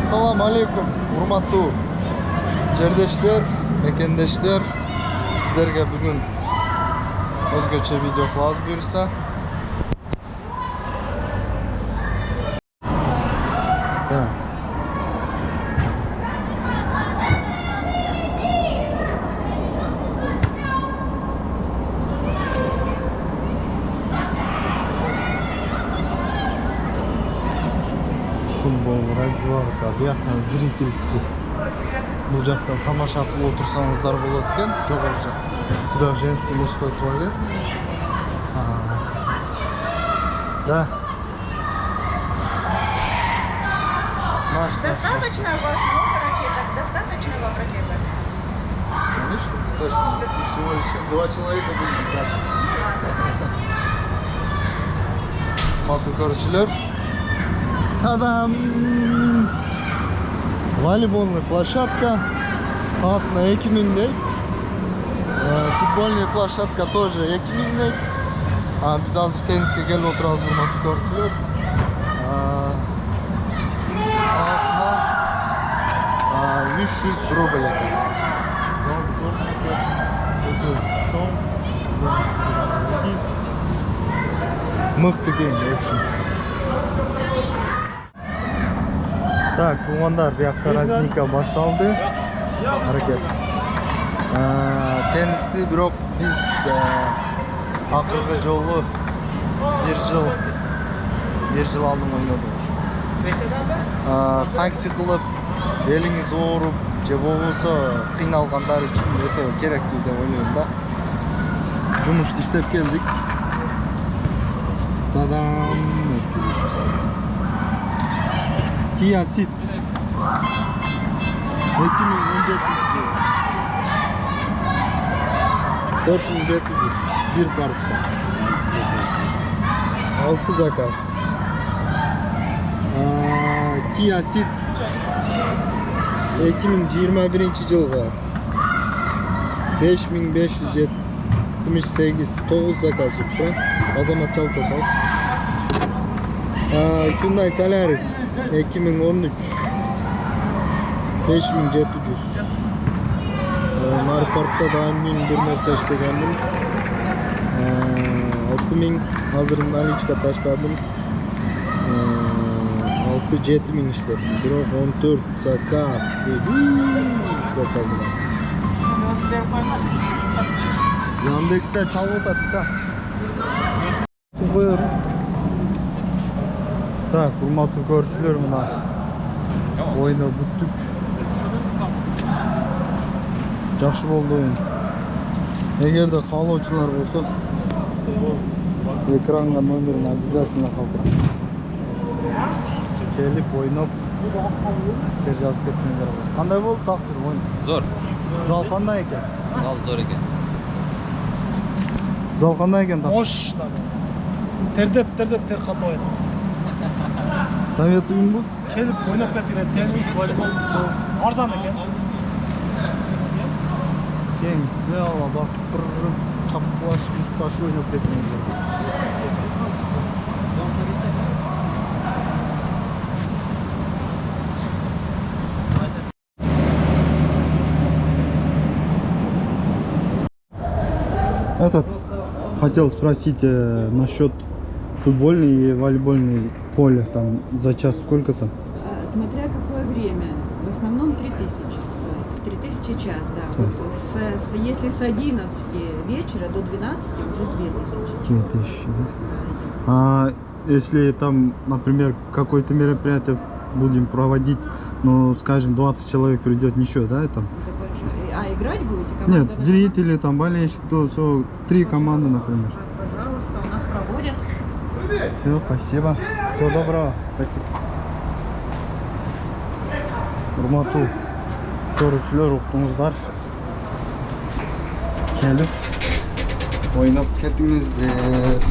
Assalamu alaikum, урматтуу жердештер, мекендештер. Сіздерге бүгін өзгөчө видео кылабыз буюрса. Футбол раздевалка, бияктан зрительский. Бул жактан тамаша кылып отурсаңыздар болот экен. Жогору жак. Бул женский мужской туалет. Да. Достаточно у вас много ракеток? Достаточно вам ракеток? Конечно, достаточно. Если всего лишь 2 человека будет играть. Мату көрчүлөр. Тадам! Волейбольная площадка. Саатына 2000 дейт. Футбольная площадка тоже 2000 дейт. Биз азыр тенниске келип отурабыз, урматтуу көрчүлөр. Саатына 300 рубль экен. Мыкты кең, в общем. Так, кумандар, биякта разминка башталды. Аракет. Теннисти бирок биз акыркы жолу 1 жыл алдым ойнодук ушу. Такси кылып, элиңиз ооруп, же болбосо кыйналгандар үчүн өтө керектүү деп ойлойм да. Жумушты иштеп келдик. Тадам! Kia Ceed 2017 4700 bir parkta 6 zakaz. Kia Ceed 2021 жылга 5578 9 zakaz tuttu. Азаматчалык тоталчы. Hyundai Solaris 2013 5700. Нар паркта дайым мен бир нерсе иштегенмин. 6000 азыр наличка таштадым. 6-7000 иштептим. Бирок 14 заказ. Заказга. Яндексте чалып атса. Так, урматтуу көрчүлөр, мына ойноо бүттүк. Жакшы болду оюн. Эгерде каалоочулар болсо, экранга номерин обязательно калтырам. Келип ойноп, жер жазып кетсеңдер болот. Кандай болду таксир ойын? Зор. Зал кандай экен? Зал зор экен. Зал кандай экен таксир? Ош. Тердеп тер катып. Советуйм. Келип ойноп кеткиле, теннис, волейбол, арзан экен. Кеңсине ала бак, бир чапкылашып, ташы ойноп кетсеңиздер. Хотел спросить насчет футбольной и волейбольной поля. Там за час сколько там? Смотря какое время. В основном 3000 стоит. 3000 час, да. Если с 11 вечера до 12 уже 2000. 2000, да? А если там, например, какое-то мероприятие будем проводить, ну, скажем, 20 человек придет, ничего, да, там? А играть будете? Нет, зрители, там, болельщики, кто, 3 команды, например. Пожалуйста, у нас проводят. Все, спасибо. Всего доброго. Спасибо. Урматтуу көрүүчүлөр, уктуңуздар. Келип ойноп кетиңиздер.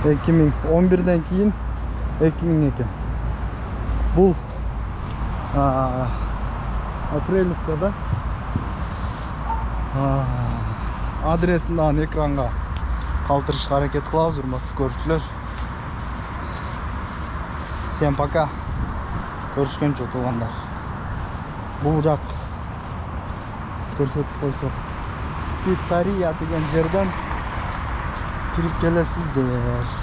2011ден кийин 2000 экен. Бул апрелевка, да? Адресин дагы экранга калтырышка аракет кылабыз, урматтуу көрүүчүлөр. Всем пока. Көрүшкөнчө туугандар. Бул жак көрсөтүп койсок. Пиццерия деген жерден кирип келесиздер.